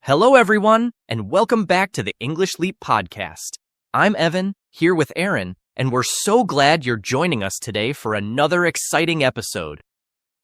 Hello, everyone, and welcome back to the English Leap podcast. I'm Evan, here with Aaron, and we're so glad you're joining us today for another exciting episode.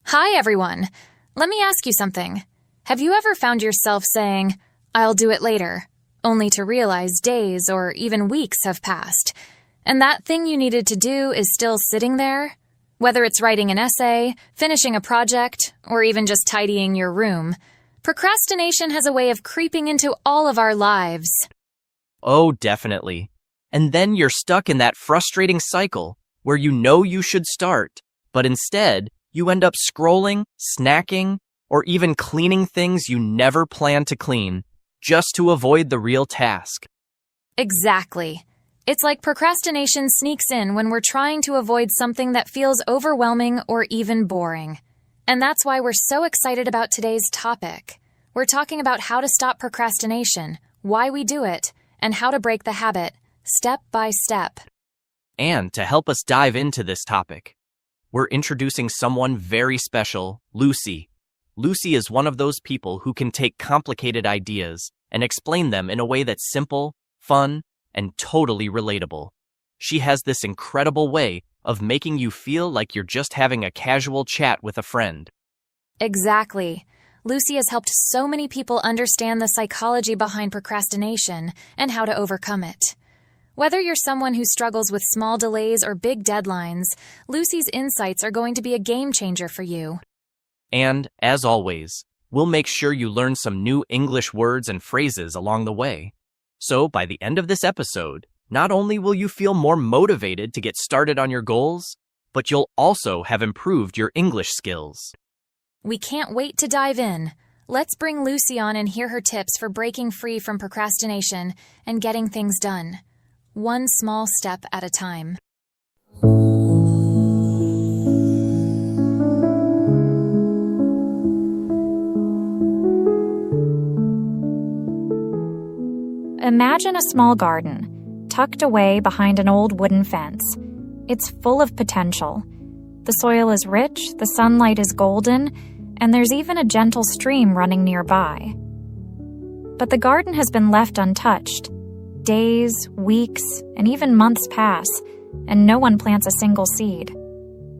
Hi, everyone. Let me ask you something. Have you ever found yourself saying, "I'll do it later," only to realize days or even weeks have passed, and that thing you needed to do is still sitting there? Whether it's writing an essay, finishing a project, or even just tidying your room, procrastination has a way of creeping into all of our lives. Oh, definitely. And then you're stuck in that frustrating cycle where you know you should start, but instead you end up scrolling, snacking, or even cleaning things you never planned to clean just to avoid the real task. Exactly. It's like procrastination sneaks in when we're trying to avoid something that feels overwhelming or even boring. And that's why we're so excited about today's topic. We're talking about how to stop procrastination, why we do it, and how to break the habit, step by step. And to help us dive into this topic, we're introducing someone very special, Lucy. Lucy is one of those people who can take complicated ideas and explain them in a way that's simple, fun, and totally relatable. She has this incredible way of making you feel like you're just having a casual chat with a friend. Exactly. Lucy has helped so many people understand the psychology behind procrastination and how to overcome it. Whether you're someone who struggles with small delays or big deadlines, Lucy's insights are going to be a game changer for you. And, as always, we'll make sure you learn some new English words and phrases along the way. So, by the end of this episode, not only will you feel more motivated to get started on your goals, but you'll also have improved your English skills. We can't wait to dive in. Let's bring Lucy on and hear her tips for breaking free from procrastination and getting things done, one small step at a time. Imagine a small garden, tucked away behind an old wooden fence. It's full of potential. The soil is rich, the sunlight is golden, and there's even a gentle stream running nearby. But the garden has been left untouched. Days, weeks, and even months pass, and no one plants a single seed.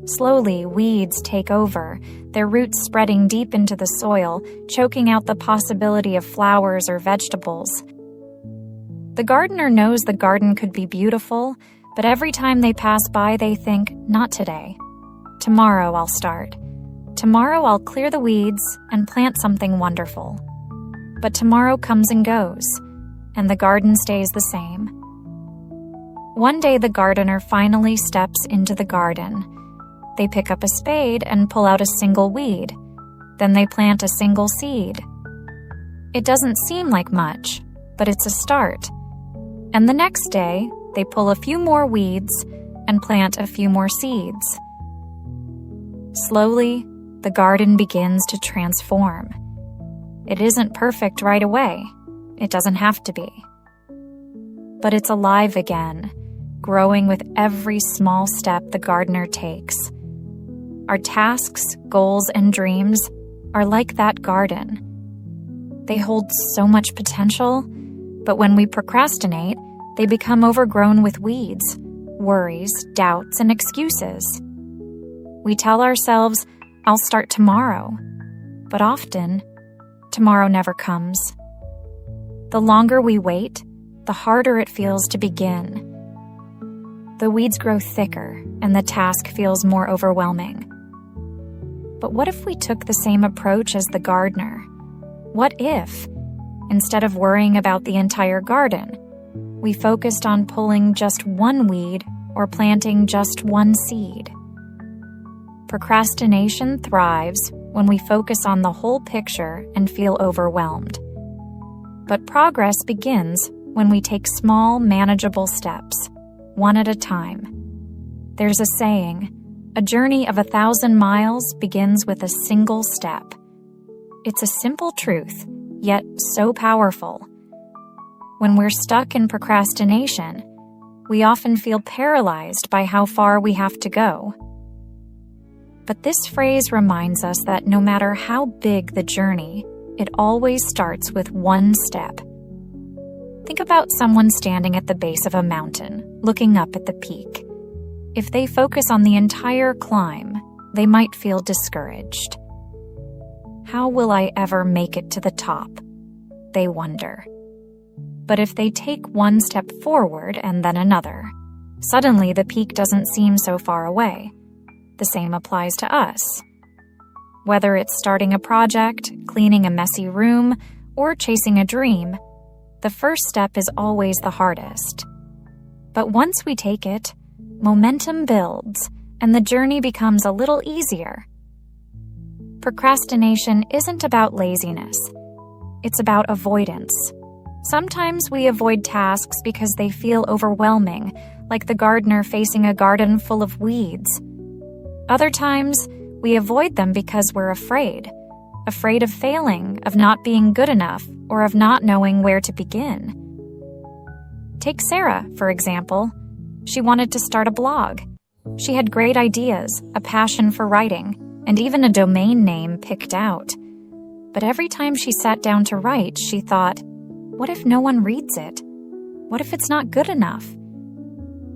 Slowly, weeds take over, their roots spreading deep into the soil, choking out the possibility of flowers or vegetables. The gardener knows the garden could be beautiful, but every time they pass by, they think, not today. Tomorrow I'll start. Tomorrow I'll clear the weeds and plant something wonderful. But tomorrow comes and goes, and the garden stays the same. One day the gardener finally steps into the garden. They pick up a spade and pull out a single weed. Then they plant a single seed. It doesn't seem like much, but it's a start. And the next day, they pull a few more weeds and plant a few more seeds. Slowly, the garden begins to transform. It isn't perfect right away. It doesn't have to be. But it's alive again, growing with every small step the gardener takes. Our tasks, goals, and dreams are like that garden. They hold so much potential, but when we procrastinate, they become overgrown with weeds, worries, doubts, and excuses. We tell ourselves, "I'll start tomorrow," but often, tomorrow never comes. The longer we wait, the harder it feels to begin. The weeds grow thicker, and the task feels more overwhelming. But what if we took the same approach as the gardener? What if, instead of worrying about the entire garden, we focused on pulling just one weed or planting just one seed? Procrastination thrives when we focus on the whole picture and feel overwhelmed. But progress begins when we take small, manageable steps, one at a time. There's a saying, "A journey of 1,000 miles begins with a single step." It's a simple truth, yet so powerful. When we're stuck in procrastination, we often feel paralyzed by how far we have to go. But this phrase reminds us that no matter how big the journey, it always starts with one step. Think about someone standing at the base of a mountain, looking up at the peak. If they focus on the entire climb, they might feel discouraged. How will I ever make it to the top? They wonder. But if they take one step forward and then another, suddenly the peak doesn't seem so far away. The same applies to us. Whether it's starting a project, cleaning a messy room, or chasing a dream, the first step is always the hardest. But once we take it, momentum builds, and the journey becomes a little easier. Procrastination isn't about laziness. It's about avoidance. Sometimes we avoid tasks because they feel overwhelming, like the gardener facing a garden full of weeds. Other times, we avoid them because we're afraid of failing, of not being good enough, or of not knowing where to begin. Take Sarah, for example. She wanted to start a blog. She had great ideas, a passion for writing, and even a domain name picked out. But every time she sat down to write, she thought, what if no one reads it? What if it's not good enough?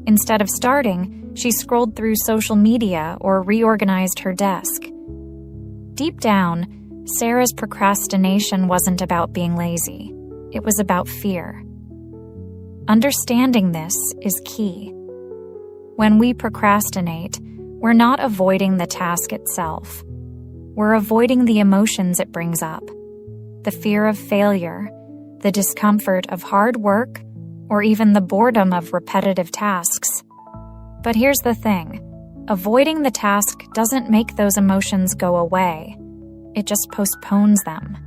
Instead of starting, she scrolled through social media or reorganized her desk. Deep down, Sarah's procrastination wasn't about being lazy. It was about fear. Understanding this is key. When we procrastinate, we're not avoiding the task itself. We're avoiding the emotions it brings up. The fear of failure, the discomfort of hard work, or even the boredom of repetitive tasks. But here's the thing. Avoiding the task doesn't make those emotions go away. It just postpones them.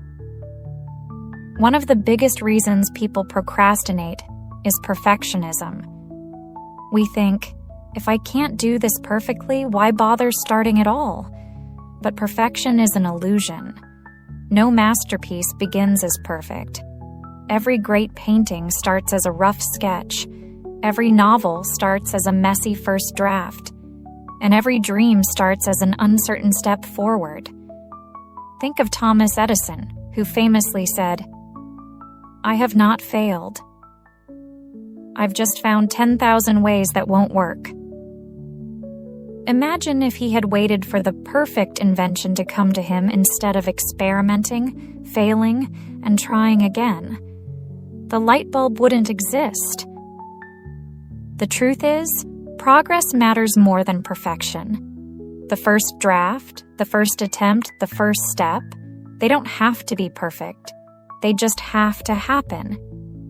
One of the biggest reasons people procrastinate is perfectionism. We think, if I can't do this perfectly, why bother starting at all? But perfection is an illusion. No masterpiece begins as perfect. Every great painting starts as a rough sketch. Every novel starts as a messy first draft. And every dream starts as an uncertain step forward. Think of Thomas Edison, who famously said, "I have not failed. I've just found 10,000 ways that won't work." Imagine if he had waited for the perfect invention to come to him instead of experimenting, failing, and trying again. The light bulb wouldn't exist. The truth is, progress matters more than perfection. The first draft, the first attempt, the first step, they don't have to be perfect. They just have to happen.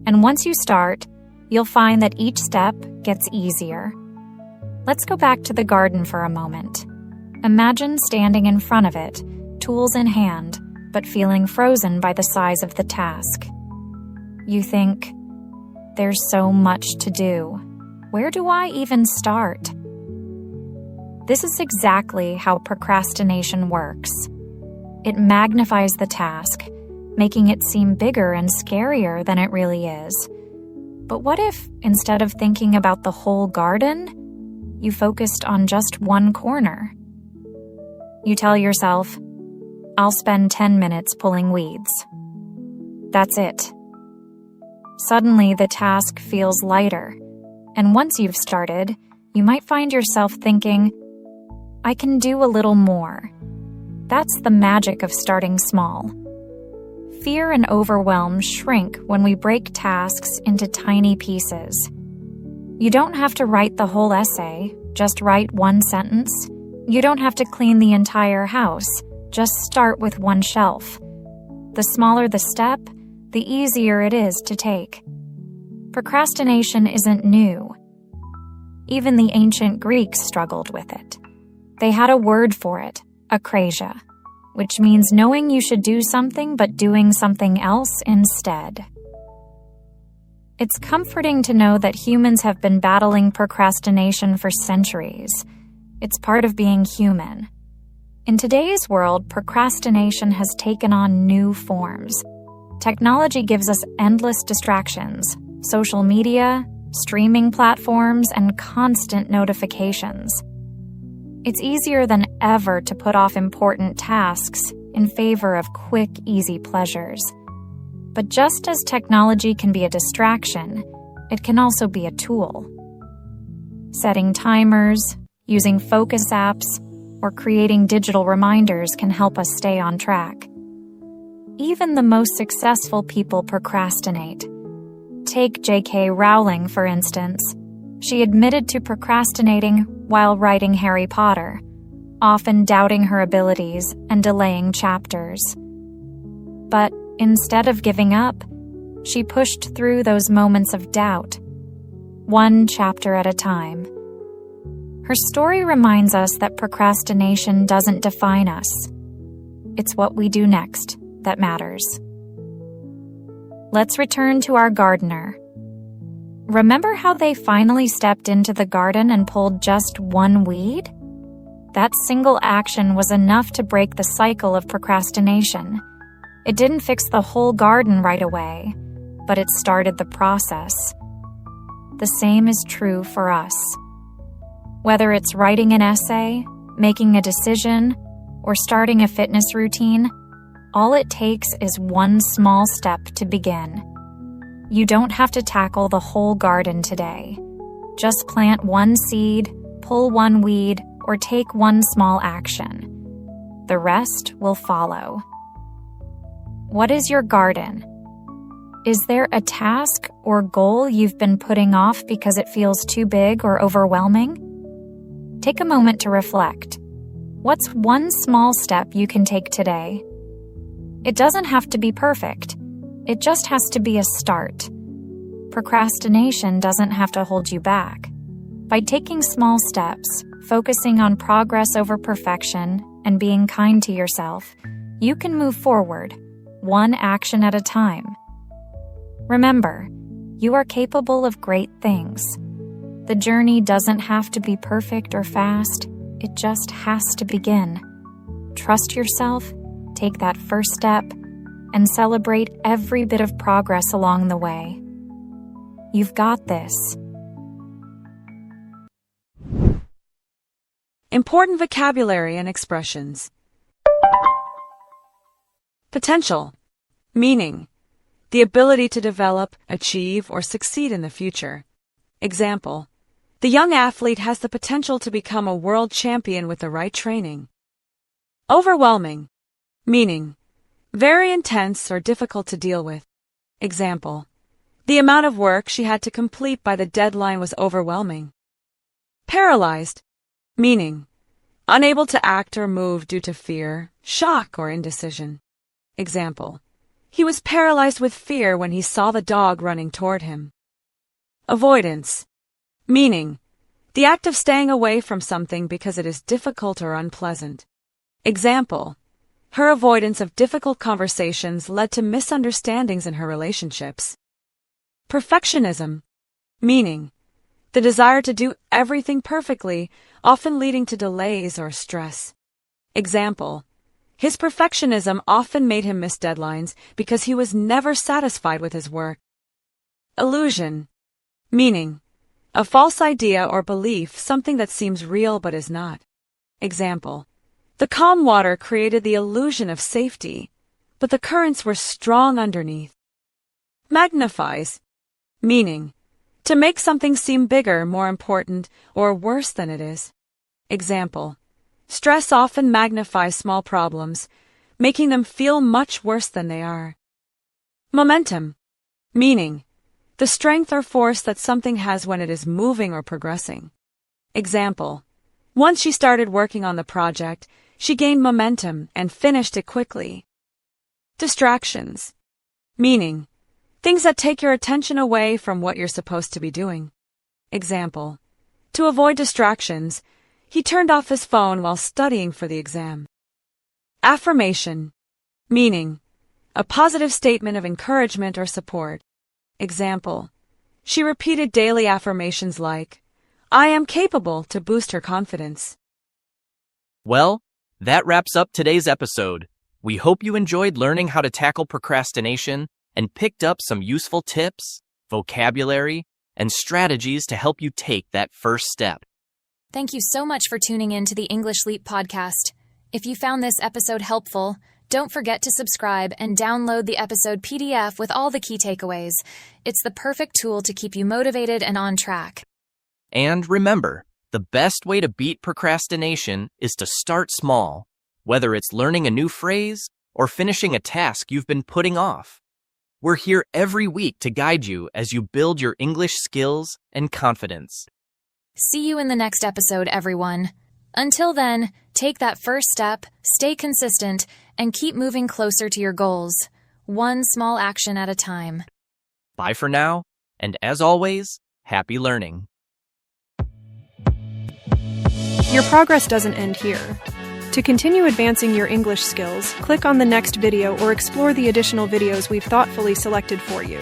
And once you start, you'll find that each step gets easier. Let's go back to the garden for a moment. Imagine standing in front of it, tools in hand, but feeling frozen by the size of the task. You think, there's so much to do. Where do I even start? This is exactly how procrastination works. It magnifies the task, making it seem bigger and scarier than it really is. But what if, instead of thinking about the whole garden, you focused on just one corner? You tell yourself, I'll spend 10 minutes pulling weeds. That's it. Suddenly, the task feels lighter, and once you've started, you might find yourself thinking, I can do a little more. That's the magic of starting small. Fear and overwhelm shrink when we break tasks into tiny pieces. You don't have to write the whole essay, just write one sentence. You don't have to clean the entire house, just start with one shelf. The smaller the step, the easier it is to take. Procrastination isn't new. Even the ancient Greeks struggled with it. They had a word for it, akrasia, which means knowing you should do something but doing something else instead. It's comforting to know that humans have been battling procrastination for centuries. It's part of being human. In today's world, procrastination has taken on new forms. Technology gives us endless distractions, social media, streaming platforms, and constant notifications. It's easier than ever to put off important tasks, in favor of quick, easy pleasures. But just as technology can be a distraction, it can also be a tool. Setting timers, using focus apps, or creating digital reminders can help us stay on track. Even the most successful people procrastinate. Take J.K. Rowling, for instance. She admitted to procrastinating while writing Harry Potter, often doubting her abilities and delaying chapters. But instead of giving up, she pushed through those moments of doubt, one chapter at a time. Her story reminds us that procrastination doesn't define us. It's what we do next that matters. Let's return to our gardener. Remember how they finally stepped into the garden and pulled just one weed? That single action was enough to break the cycle of procrastination. It didn't fix the whole garden right away, but it started the process. The same is true for us. Whether it's writing an essay, making a decision, or starting a fitness routine, all it takes is one small step to begin. You don't have to tackle the whole garden today. Just plant one seed, pull one weed, or take one small action. The rest will follow. What is your garden? Is there a task or goal you've been putting off because it feels too big or overwhelming? Take a moment to reflect. What's one small step you can take today? It doesn't have to be perfect. It just has to be a start. Procrastination doesn't have to hold you back. By taking small steps, focusing on progress over perfection, and being kind to yourself, you can move forward, one action at a time. Remember, you are capable of great things. The journey doesn't have to be perfect or fast. It just has to begin. Trust yourself, take that first step, and celebrate every bit of progress along the way. You've got this. Important vocabulary and expressions. Potential. Meaning. The ability to develop, achieve, or succeed in the future. Example. The young athlete has the potential to become a world champion with the right training. Overwhelming. Meaning. Very intense or difficult to deal with. Example. The amount of work she had to complete by the deadline was overwhelming. Paralyzed. Meaning. Unable to act or move due to fear, shock, or indecision. Example. He was paralyzed with fear when he saw the dog running toward him. Avoidance. Meaning. The act of staying away from something because it is difficult or unpleasant. Example. Her avoidance of difficult conversations led to misunderstandings in her relationships. Perfectionism. Meaning. The desire to do everything perfectly, often leading to delays or stress. Example. His perfectionism often made him miss deadlines because he was never satisfied with his work. Illusion. Meaning. A false idea or belief, something that seems real but is not. Example. The calm water created the illusion of safety, but the currents were strong underneath. Magnifies. Meaning. To make something seem bigger, more important, or worse than it is. Example. Stress often magnifies small problems, making them feel much worse than they are. Momentum. Meaning. The strength or force that something has when it is moving or progressing. Example. Once she started working on the project, she gained momentum and finished it quickly. Distractions. Meaning. Things that take your attention away from what you're supposed to be doing. Example. To avoid distractions, he turned off his phone while studying for the exam. Affirmation. Meaning. A positive statement of encouragement or support. Example. She repeated daily affirmations like, I am capable, to boost her confidence. Well, that wraps up today's episode. We hope you enjoyed learning how to tackle procrastination and picked up some useful tips, vocabulary, and strategies to help you take that first step. Thank you so much for tuning in to the English Leap podcast. If you found this episode helpful, Don't forget to subscribe and download the episode PDF with all the key takeaways. It's the perfect tool to keep you motivated and on track. And remember, the best way to beat procrastination is to start small, whether it's learning a new phrase or finishing a task you've been putting off. We're here every week to guide you as you build your English skills and confidence. See you in the next episode, everyone. Until then, take that first step, stay consistent, and keep moving closer to your goals, one small action at a time. Bye for now, and as always, happy learning. Your progress doesn't end here. To continue advancing your English skills, click on the next video or explore the additional videos we've thoughtfully selected for you.